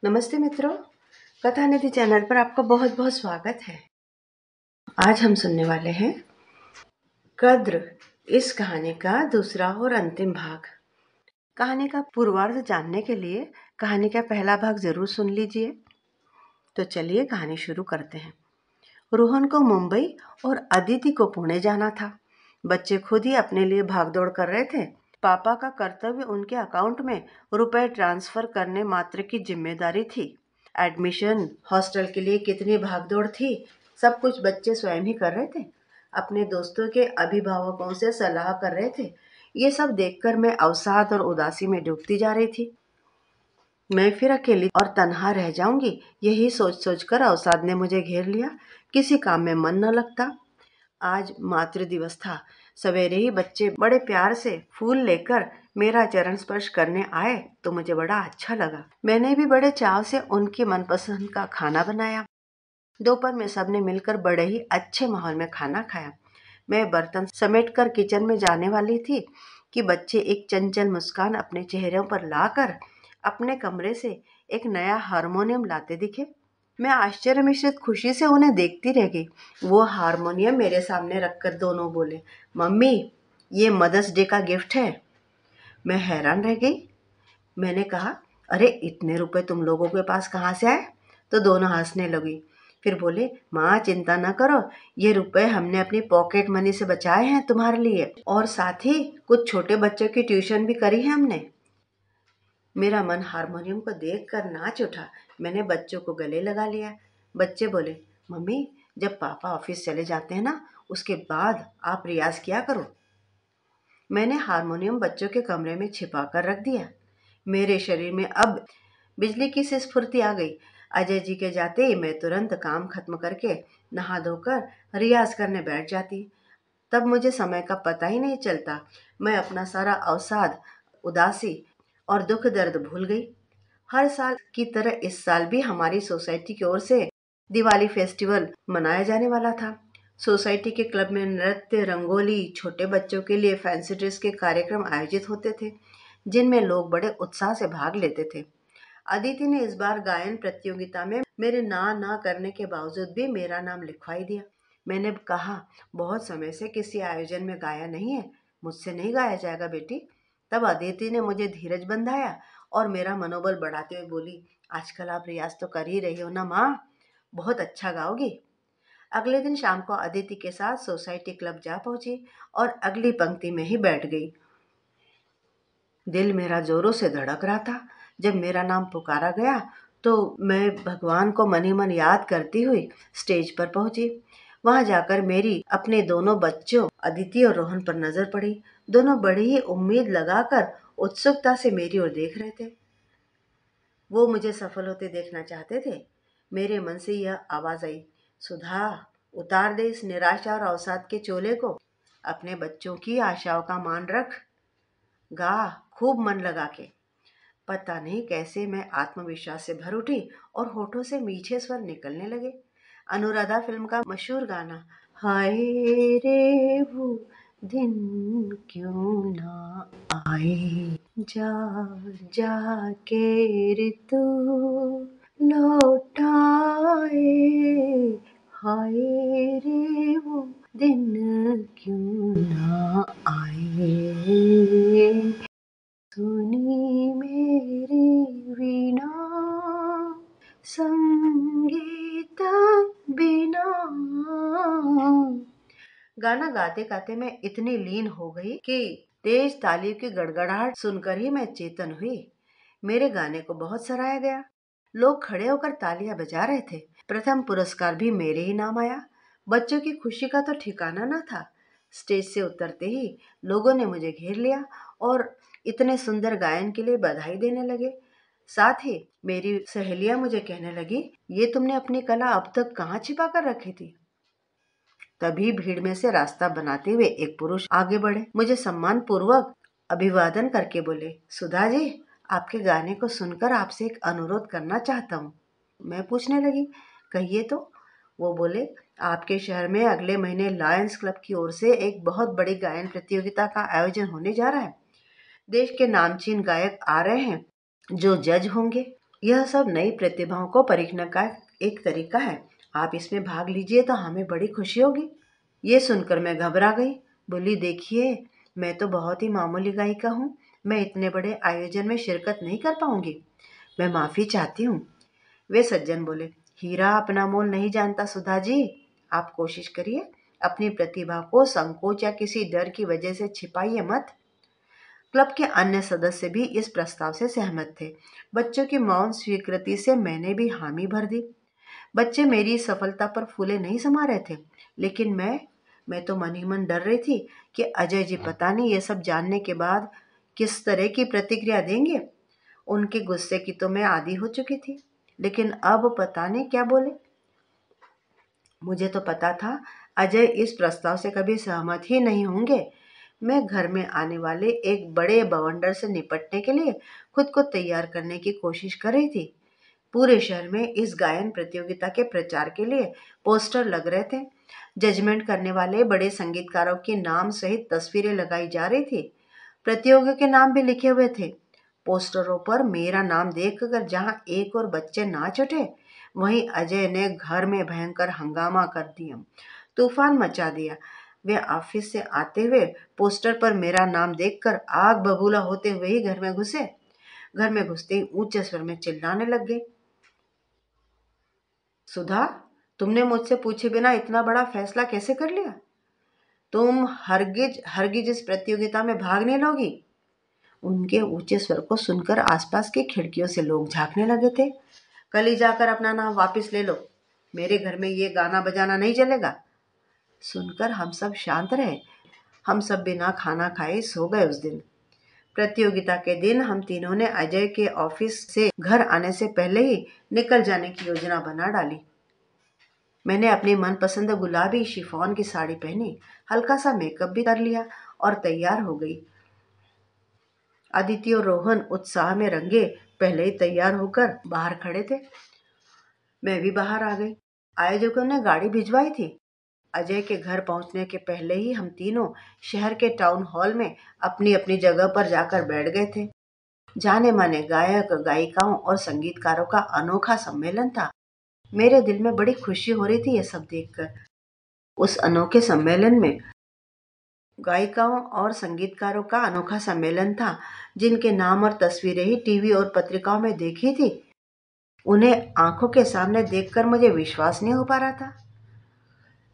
नमस्ते मित्रों, कथा निधि चैनल पर आपका बहुत बहुत स्वागत है। आज हम सुनने वाले हैं कद्र, इस कहानी का दूसरा और अंतिम भाग। कहानी का पूर्वार्ध जानने के लिए कहानी का पहला भाग जरूर सुन लीजिए। तो चलिए कहानी शुरू करते हैं। रोहन को मुंबई और अदिति को पुणे जाना था। बच्चे खुद ही अपने लिए भागदौड़ कर रहे थे। पापा का कर्तव्य उनके अकाउंट में रुपए ट्रांसफर करने मात्र की जिम्मेदारी थी। एडमिशन, हॉस्टल के लिए कितनी भागदौड़ थी, सब कुछ बच्चे स्वयं ही कर रहे थे। अपने दोस्तों के अभिभावकों से सलाह कर रहे थे। ये सब देखकर मैं अवसाद और उदासी में डूबती जा रही थी। मैं फिर अकेली और तन्हा रह जाऊंगी, यही सोच सोचकर अवसाद ने मुझे घेर लिया। किसी काम में मन न लगता। आज मातृ दिवस था। सवेरे ही बच्चे बड़े प्यार से फूल लेकर मेरा चरण स्पर्श करने आए तो मुझे बड़ा अच्छा लगा। मैंने भी बड़े चाव से उनकी मनपसंद का खाना बनाया। दोपहर में सबने मिलकर बड़े ही अच्छे माहौल में खाना खाया। मैं बर्तन समेटकर किचन में जाने वाली थी कि बच्चे एक चंचल मुस्कान अपने चेहरों पर लाकर अपने कमरे से एक नया हारमोनियम लाते दिखे। मैं आश्चर्य मिश्रित खुशी से उन्हें देखती रह गई। वो हारमोनियम मेरे सामने रखकर दोनों बोले, मम्मी, ये मदर्स डे का गिफ्ट है। मैं हैरान रह गई। मैंने कहा, अरे इतने रुपए तुम लोगों के पास कहाँ से आए? तो दोनों हंसने लगी। फिर बोले, माँ चिंता न करो, ये रुपए हमने अपनी पॉकेट मनी से बचाए हैं तुम्हारे लिए, और साथ ही कुछ छोटे बच्चों की ट्यूशन भी करी है हमने। मेरा मन हारमोनियम को देखकर नाच उठा। मैंने बच्चों को गले लगा लिया। बच्चे बोले, मम्मी, जब पापा ऑफिस चले जाते हैं ना, उसके बाद आप रियाज किया करो। मैंने हारमोनियम बच्चों के कमरे में छिपा कर रख दिया। मेरे शरीर में अब बिजली की सी स्फूर्ति आ गई। अजय जी के जाते ही मैं तुरंत काम खत्म करके नहा धोकर रियाज करने बैठ जाती। तब मुझे समय का पता ही नहीं चलता। मैं अपना सारा अवसाद, उदासी और दुख दर्द भूल गई। हर साल की तरह इस साल भी हमारी सोसाइटी की ओर से दिवाली फेस्टिवल मनाया जाने वाला था। सोसाइटी के क्लब में नृत्य, रंगोली, छोटे बच्चों के लिए फैंसी ड्रेस के कार्यक्रम आयोजित होते थे, जिनमें लोग बड़े उत्साह से भाग लेते थे। अदिति ने इस बार गायन प्रतियोगिता में मेरे ना करने के बावजूद भी मेरा नाम लिखवाई दिया। मैंने कहा, बहुत समय से किसी आयोजन में गाया नहीं है, मुझसे नहीं गाया जाएगा बेटी। तब अदिति ने मुझे धीरज बंधाया और मेरा मनोबल बढ़ाते हुए बोली, आजकल आप रियाज तो कर ही रही हो ना माँ, बहुत अच्छा गाओगी। अगले दिन शाम को अदिति के साथ सोसाइटी क्लब जा पहुंची और अगली पंक्ति में ही बैठ गई। दिल मेरा जोरों से धड़क रहा था। जब मेरा नाम पुकारा गया तो मैं भगवान को मन ही मन याद करती हुई स्टेज पर पहुंची। वहां जाकर मेरी अपने दोनों बच्चों अदिति और रोहन पर नजर पड़ी। दोनों बड़ी ही उम्मीद लगाकर उत्सुकता से मेरी ओर देख रहे थे। वो मुझे सफल होते देखना चाहते थे। मेरे मन से यह आवाज आई, सुधा, उतार दे इस निराशा और अवसाद के चोले को। अपने बच्चों की आशाओं का मान रख। गा खूब मन लगा के। पता नहीं कैसे मैं आत्मविश्वास से भर उठी और होठों से मीठे स्वर निकलने लगे। अनुराधा फिल्म का मशहूर गाना, हाय रे वो दिन क्यों ना आए, जा जा के ऋतु लौटाए, हाय रे वो दिन क्यों ना आए, सुनी मेरी वीणा संगीत बिना। गाना गाते गाते मैं इतनी लीन हो गई कि तेज तालियों की गड़गड़ाहट सुनकर ही मैं चेतन हुई। मेरे गाने को बहुत सराहा गया। लोग खड़े होकर तालियां बजा रहे थे। प्रथम पुरस्कार भी मेरे ही नाम आया। बच्चों की खुशी का तो ठिकाना न था। स्टेज से उतरते ही लोगों ने मुझे घेर लिया और इतने सुंदर गायन के लिए बधाई देने लगे। साथ ही मेरी सहेलियां मुझे कहने लगी, ये तुमने अपनी कला अब तक कहाँ छिपा कर रखी थी? तभी भीड़ में से रास्ता बनाते हुए एक पुरुष आगे बढ़े, मुझे सम्मान पूर्वक अभिवादन करके बोले, सुधा जी, आपके गाने को सुनकर आपसे एक अनुरोध करना चाहता हूँ। मैं पूछने लगी, कहिए तो। वो बोले, आपके शहर में अगले महीने लायंस क्लब की ओर से एक बहुत बड़ी गायन प्रतियोगिता का आयोजन होने जा रहा है। देश के नामचीन गायक आ रहे हैं जो जज होंगे। यह सब नई प्रतिभाओं को परखने का एक तरीका है। आप इसमें भाग लीजिए तो हमें बड़ी खुशी होगी। ये सुनकर मैं घबरा गई। बोली, देखिए, मैं तो बहुत ही मामूली गायिका हूँ। मैं इतने बड़े आयोजन में शिरकत नहीं कर पाऊंगी। मैं माफी चाहती हूँ। वे सज्जन बोले, हीरा अपना मोल नहीं जानता सुधा जी। आप कोशिश करिए। अपनी प्रतिभा को संकोच या किसी डर की वजह से छिपाइए मत। क्लब के अन्य सदस्य भी इस प्रस्ताव से सहमत थे। बच्चों की मौन स्वीकृति से मैंने भी हामी भर दी। बच्चे मेरी सफलता पर फूले नहीं समा रहे थे, लेकिन मैं तो मन ही मन डर रही थी कि अजय जी पता नहीं ये सब जानने के बाद किस तरह की प्रतिक्रिया देंगे। उनके गुस्से की तो मैं आदी हो चुकी थी, लेकिन अब पता नहीं क्या बोले। मुझे तो पता था अजय इस प्रस्ताव से कभी सहमत ही नहीं होंगे। मैं घर में आने वाले एक बड़े बवंडर से निपटने के लिए खुद को तैयार करने की कोशिश कर रही थी। पूरे शहर में इस गायन प्रतियोगिता के प्रचार के लिए पोस्टर लग रहे थे। जजमेंट करने वाले बड़े संगीतकारों के नाम सहित तस्वीरें लगाई जा रही थी। प्रतियोगियों के नाम भी लिखे हुए थे। पोस्टरों पर मेरा नाम देखकर जहां एक और बच्चे नाच उठे, वहीं अजय ने घर में भयंकर हंगामा कर दिया, तूफान मचा दिया। वे ऑफिस से आते हुए पोस्टर पर मेरा नाम देखकर आग बबूला होते हुए ही घर में घुसे। घर में घुसते ही ऊंचे स्वर में चिल्लाने लग गए, सुधा, तुमने मुझसे पूछे बिना इतना बड़ा फैसला कैसे कर लिया? तुम हरगिज हरगिज इस प्रतियोगिता में भाग नहीं लोगी। उनके ऊंचे स्वर को सुनकर आसपास की खिड़कियों से लोग झांकने लगे थे। कल ही जाकर अपना नाम वापस ले लो। मेरे घर में ये गाना बजाना नहीं चलेगा। सुनकर हम सब शांत रहे। हम सब बिना खाना खाए सो गए उस दिन। प्रतियोगिता के दिन हम तीनों ने अजय के ऑफिस से घर आने से पहले ही निकल जाने की योजना बना डाली। मैंने अपनी मनपसंद गुलाबी शिफॉन की साड़ी पहनी, हल्का सा मेकअप भी कर लिया और तैयार हो गई। अदिति और रोहन उत्साह में रंगे पहले ही तैयार होकर बाहर खड़े थे। मैं भी बाहर आ गई। आयोजकों ने गाड़ी भिजवाई थी। अजय के घर पहुंचने के पहले ही हम तीनों शहर के टाउन हॉल में अपनी अपनी जगह पर जाकर बैठ गए थे। जाने माने गायक, गायिकाओं और संगीतकारों का अनोखा सम्मेलन था। मेरे दिल में बड़ी खुशी हो रही थी ये सब देखकर। उस अनोखे सम्मेलन में गायिकाओं और संगीतकारों का अनोखा सम्मेलन था, जिनके नाम और तस्वीरें ही टीवी और पत्रिकाओं में देखी थी। उन्हें आंखों के सामने देखकर मुझे विश्वास नहीं हो पा रहा था।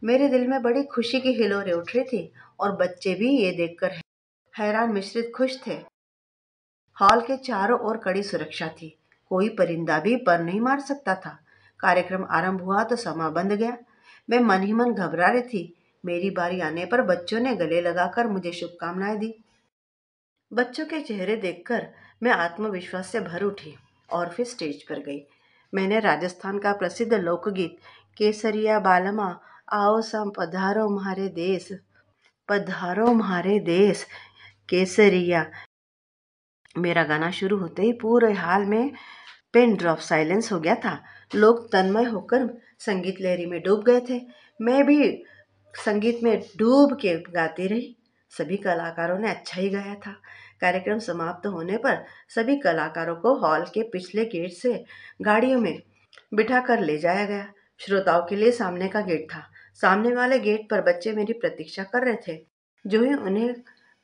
मेरे दिल में बड़ी खुशी की हिलोरें उठ रही थी और बच्चे भी ये देखकर हैरान मिश्रित खुश थे। हॉल के चारों ओर कड़ी सुरक्षा थी। कोई परिंदा भी पर नहीं मार सकता था। कार्यक्रम आरंभ हुआ तो समा बंध गया। मैं मन ही मन घबरा रही थी। मेरी बारी आने पर बच्चों ने गले लगाकर मुझे शुभकामनाएं दी। बच्चों के चेहरे देखकर मैं आत्मविश्वास से भर उठी और फिर स्टेज पर गई। मैंने राजस्थान का प्रसिद्ध लोकगीत केसरिया बालमा आओ सम पधारो म्हारे देश केसरिया। मेरा गाना शुरू होते ही पूरे हाल में पिन ड्रॉप साइलेंस हो गया था। लोग तन्मय होकर संगीत लहरी में डूब गए थे। मैं भी संगीत में डूब के गाती रही। सभी कलाकारों ने अच्छा ही गाया था। कार्यक्रम समाप्त होने पर सभी कलाकारों को हॉल के पिछले गेट से गाड़ियों में बिठा कर ले जाया गया। श्रोताओं के लिए सामने का गेट था। सामने वाले गेट पर बच्चे मेरी प्रतीक्षा कर रहे थे। जो ही उन्हें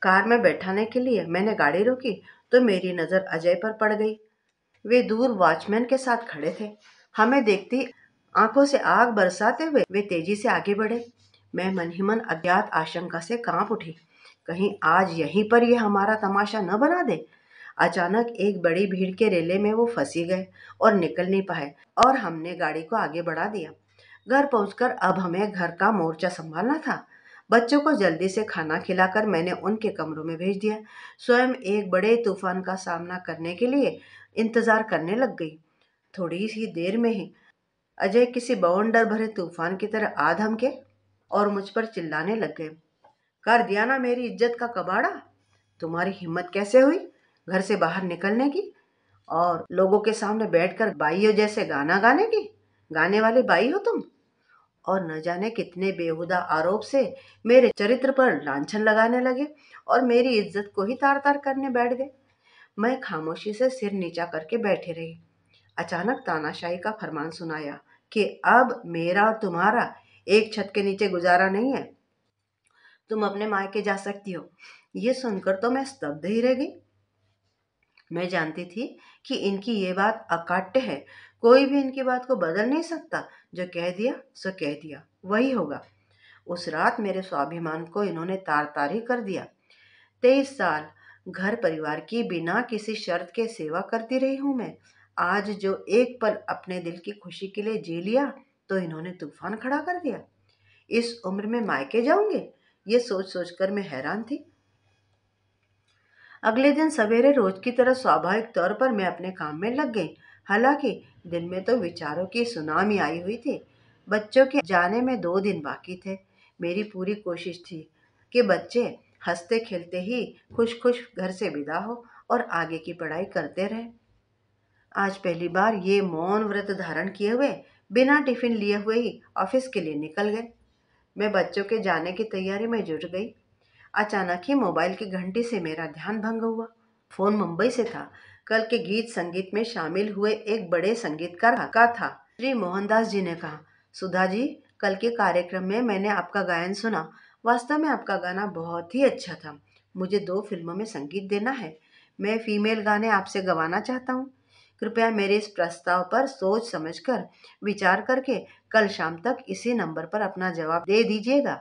कार में बैठाने के लिए मैंने गाड़ी रोकी तो मेरी नज़र अजय पर पड़ गई। वे दूर वॉचमैन के साथ खड़े थे। हमें देखती आंखों से आग बरसाते हुए वे तेजी से आगे बढ़े। मैं मन ही मन अज्ञात आशंका से कांप उठी। कहीं आज यहीं पर ये हमारा तमाशा न बना दे। अचानक एक बड़ी भीड़ के रेले में वो फंसी गए और निकल नहीं पाए और हमने गाड़ी को आगे बढ़ा दिया। घर पहुंचकर अब हमें घर का मोर्चा संभालना था। बच्चों को जल्दी से खाना खिलाकर मैंने उनके कमरों में भेज दिया। स्वयं एक बड़े तूफान का सामना करने के लिए इंतजार करने लग गई। थोड़ी सी देर में ही अजय किसी बवंडर भरे तूफान की तरह आ धमके और मुझ पर चिल्लाने लग गए, कर दिया ना मेरी इज्जत का कबाड़ा। तुम्हारी हिम्मत कैसे हुई घर से बाहर निकलने की और लोगों के सामने बैठकर बाइयों जैसे गाना गाने की? गाने वाली बाई हो तुम? और न जाने कितने बेहुदा आरोप से मेरे चरित्र पर लांछन लगाने लगे और मेरी इज्जत को ही तार तार करने बैठ गए। मैं खामोशी से सिर नीचा करके बैठी रही। अचानक तानाशाही का फरमान सुनाया कि अब मेरा और तुम्हारा एक छत के नीचे गुजारा नहीं है, तुम अपने मायके जा सकती हो। ये सुनकर तो मैं स्तब्ध ही रह गई। मैं जानती थी कि इनकी ये बात अकाट्य है, कोई भी इनकी बात को बदल नहीं सकता। जो कह दिया सो कह दिया, वही होगा। उस रात मेरे स्वाभिमान को इन्होंने तार तार ही कर दिया। 23 साल घर परिवार की बिना किसी शर्त के सेवा करती रही हूं मैं। आज जो एक पल अपने दिल की खुशी के लिए जी लिया तो इन्होंने तूफान खड़ा कर दिया। इस उम्र में मायके जाऊंगे, ये सोच सोचकर मैं हैरान थी। अगले दिन सवेरे रोज की तरह स्वाभाविक तौर पर मैं अपने काम में लग गई। हालांकि दिल में तो विचारों की सुनामी आई हुई थी। बच्चों के जाने में 2 दिन बाकी थे। मेरी पूरी कोशिश थी कि बच्चे हंसते खेलते ही खुश खुश घर से विदा हो और आगे की पढ़ाई करते रहे। आज पहली बार ये मौन व्रत धारण किए हुए बिना टिफिन लिए हुए ही ऑफिस के लिए निकल गए। मैं बच्चों के जाने की तैयारी में जुट गई। अचानक ही मोबाइल की घंटी से मेरा ध्यान भंग हुआ। फोन मुंबई से था। कल के गीत संगीत में शामिल हुए एक बड़े संगीतकार का था। श्री मोहनदास जी ने कहा, सुधा जी, कल के कार्यक्रम में मैंने आपका गायन सुना। वास्तव में आपका गाना बहुत ही अच्छा था। मुझे 2 फिल्मों में संगीत देना है। मैं फीमेल गाने आपसे गवाना चाहता हूँ। कृपया मेरे इस प्रस्ताव पर सोच समझकर विचार करके कल शाम तक इसी नंबर पर अपना जवाब दे दीजिएगा।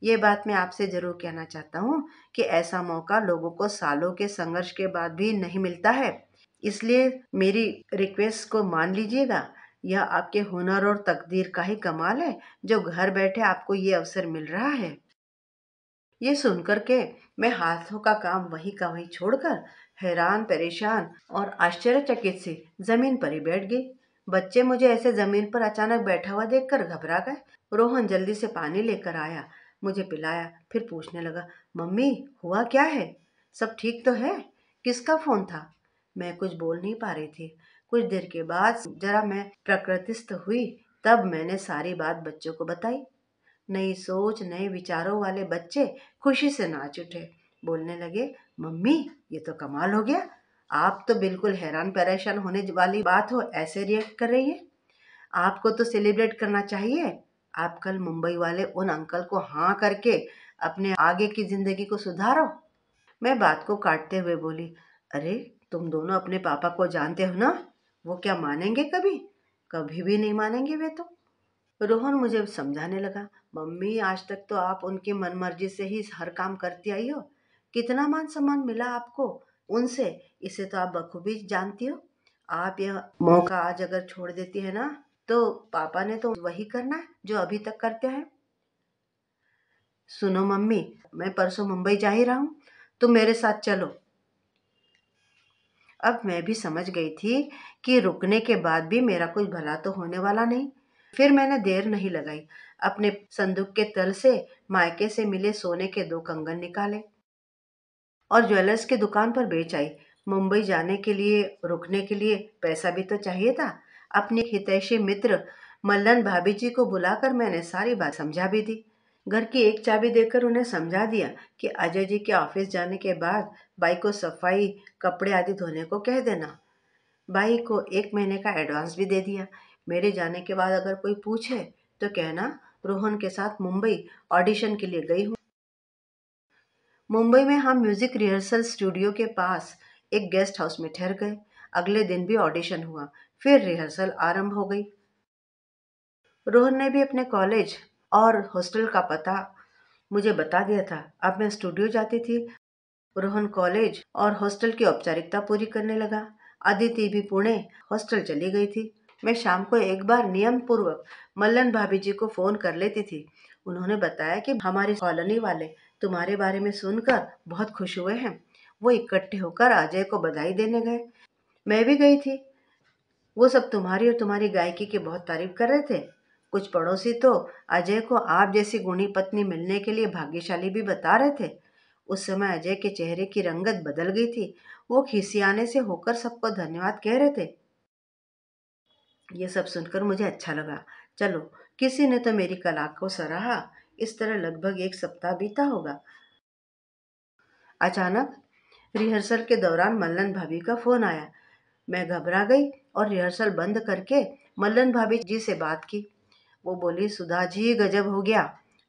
ये बात मैं आपसे ज़रूर कहना चाहता हूँ कि ऐसा मौका लोगों को सालों के संघर्ष के बाद भी नहीं मिलता है। इसलिए मेरी रिक्वेस्ट को मान लीजिएगा। यह आपके हुनर और तकदीर का ही कमाल है जो घर बैठे आपको ये अवसर मिल रहा है। ये सुनकर के मैं हाथों का काम वही का वही छोड़कर हैरान, परेशान और आश्चर्यचकित सी जमीन पर ही बैठ गई। बच्चे मुझे ऐसे जमीन पर अचानक बैठा हुआ देखकर घबरा गए। रोहन जल्दी से पानी लेकर आया, मुझे पिलाया, फिर पूछने लगा, मम्मी हुआ क्या है? सब ठीक तो है? किसका फोन था? मैं कुछ बोल नहीं पा रही थी। कुछ देर के बाद जरा मैं प्रकृतिस्थ हुई, तब मैंने सारी बात बच्चों को बताई। नई सोच, नए विचारों वाले बच्चे खुशी से नाच उठे। बोलने लगे, मम्मी ये तो कमाल हो गया। आप तो बिल्कुल हैरान परेशान होने वाली बात हो ऐसे रिएक्ट कर रही है। आपको तो सेलिब्रेट करना चाहिए। आप कल मुंबई वाले उन अंकल को हाँ करके अपने आगे की जिंदगी को सुधारो। मैं बात को काटते हुए बोली, अरे तुम दोनों अपने पापा को जानते हो ना, वो क्या मानेंगे? कभी कभी भी नहीं मानेंगे वे तो। रोहन मुझे समझाने लगा, मम्मी आज तक तो आप उनकी मनमर्जी से ही हर काम करती आई हो। कितना मान सम्मान मिला आपको उनसे, इसे तो आप बखूबी जानती हो। आप यह मौका आज अगर छोड़ देती है ना, तो पापा ने तो वही करना है जो अभी तक करते हैं। सुनो मम्मी, मैं परसों मुंबई जा ही रहा हूँ, तुम मेरे साथ चलो। अब मैं भी समझ गई थी कि रुकने के बाद भी मेरा कुछ भला तो होने वाला नहीं। फिर मैंने देर नहीं लगाई। अपने संदूक के तल से मायके से मिले सोने के 2 कंगन निकाले और ज्वेलर्स की दुकान पर बेच आई। मुंबई जाने के लिए रुकने के लिए पैसा भी तो चाहिए था। अपनी हितैषी मित्र मल्लन भाभी जी को बुलाकर मैंने सारी बात समझा भी दी। घर की एक चाबी देकर उन्हें समझा दिया कि अजय जी के ऑफिस जाने के बाद बाई को सफाई, कपड़े आदि धोने को कह देना। बाई को 1 महीने का एडवांस भी दे दिया। मेरे जाने के बाद अगर कोई पूछे तो कहना रोहन के साथ मुंबई ऑडिशन के लिए गई हूँ। मुंबई में हम म्यूजिक रिहर्सल स्टूडियो के पास एक गेस्ट हाउस में ठहर गए। अगले दिन भी ऑडिशन हुआ, फिर रिहर्सल आरंभ हो गई। रोहन ने भी अपने कॉलेज और हॉस्टल का पता मुझे बता दिया था। अब मैं स्टूडियो जाती थी, रोहन कॉलेज और हॉस्टल की औपचारिकता पूरी करने लगा। अदिति भी पुणे हॉस्टल चली गई थी। मैं शाम को एक बार नियम पूर्वक मल्लन भाभी जी को फोन कर लेती थी। उन्होंने बताया कि हमारी कॉलोनी वाले तुम्हारे बारे में सुनकर बहुत खुश हुए हैं। वो इकट्ठे होकर अजय को बधाई देने गए। मैं भी गई थी। वो सब तुम्हारी और तुम्हारी गायकी की बहुत तारीफ कर रहे थे। कुछ पड़ोसी तो अजय को आप जैसी गुणी पत्नी मिलने के लिए भाग्यशाली भी बता रहे थे। उस समय अजय के चेहरे की रंगत बदल गई थी। वो खिसियाने से होकर सबको धन्यवाद कह रहे थे। ये सब सुनकर मुझे अच्छा लगा। चलो, किसी ने तो मेरी कला को सराहा। इस तरह लगभग 1 सप्ताह बीता होगा। अचानक रिहर्सल के दौरान मल्लन भाभी का फोन आया। मैं घबरा गई और रिहर्सल बंद करके मल्लन भाभी जी से बात की। वो बोली, सुधा जी गजब हो गया,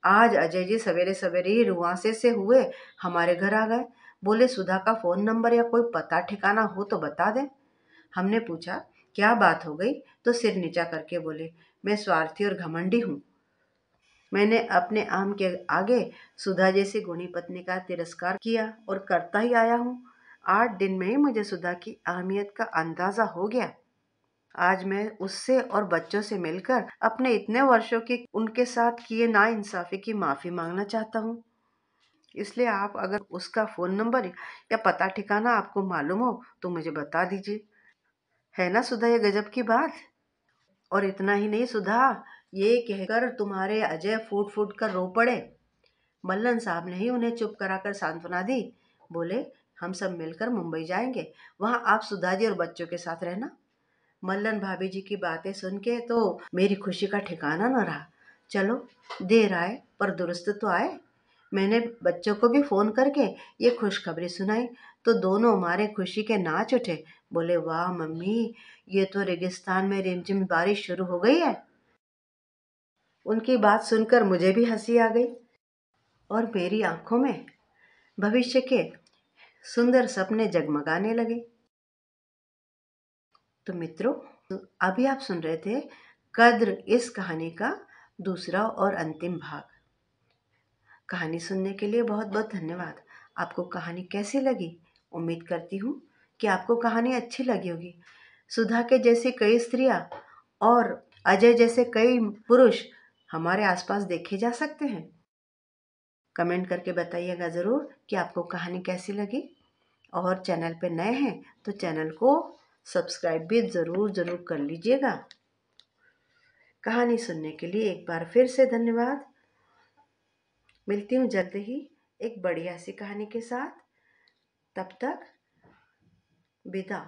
आज अजय जी सवेरे सवेरे ही रुआंसे से हुए हमारे घर आ गए। बोले सुधा का फोन नंबर या कोई पता ठिकाना हो तो बता दें। हमने पूछा क्या बात हो गई, तो सिर नीचा करके बोले, मैं स्वार्थी और घमंडी हूँ। मैंने अपने आम के आगे सुधा जैसी गुणी पत्नी का तिरस्कार किया और करता ही आया हूँ। 8 दिन में ही मुझे सुधा की अहमियत का अंदाजा हो गया। आज मैं उससे और बच्चों से मिलकर अपने इतने वर्षों की उनके साथ किए नाइंसाफी की माफी मांगना चाहता हूँ। इसलिए आप अगर उसका फोन नंबर या पता ठिकाना आपको मालूम हो तो मुझे बता दीजिए। है ना सुधा ये गजब की बात। और इतना ही नहीं सुधा, ये कहकर तुम्हारे अजय फूट फूट कर रो पड़े। मल्लन साहब ने ही उन्हें चुप कराकर सांत्वना दी। बोले हम सब मिलकर मुंबई जाएंगे, वहां आप सुधा जी और बच्चों के साथ रहना। मल्लन भाभी जी की बातें सुन के तो मेरी खुशी का ठिकाना न रहा। चलो देर आए पर दुरुस्त तो आए। मैंने बच्चों को भी फोन करके ये खुशखबरी सुनाई तो दोनों हमारे खुशी के नाच उठे। बोले वाह मम्मी, ये तो रेगिस्तान में रिमझिम बारिश शुरू हो गई है। उनकी बात सुनकर मुझे भी हंसी आ गई और मेरी आंखों में भविष्य के सुंदर सपने जगमगाने लगे। तो मित्रों, अभी आप सुन रहे थे कद्र इस कहानी का दूसरा और अंतिम भाग। कहानी सुनने के लिए बहुत बहुत धन्यवाद। आपको कहानी कैसी लगी? उम्मीद करती हूँ कि आपको कहानी अच्छी लगी होगी। सुधा के जैसी कई स्त्रियां और अजय जैसे कई पुरुष हमारे आसपास देखे जा सकते हैं। कमेंट करके बताइएगा ज़रूर कि आपको कहानी कैसी लगी। और चैनल पे नए हैं तो चैनल को सब्सक्राइब भी ज़रूर कर लीजिएगा। कहानी सुनने के लिए एक बार फिर से धन्यवाद। मिलती हूँ जल्द ही एक बढ़िया सी कहानी के साथ। तब तक विदा।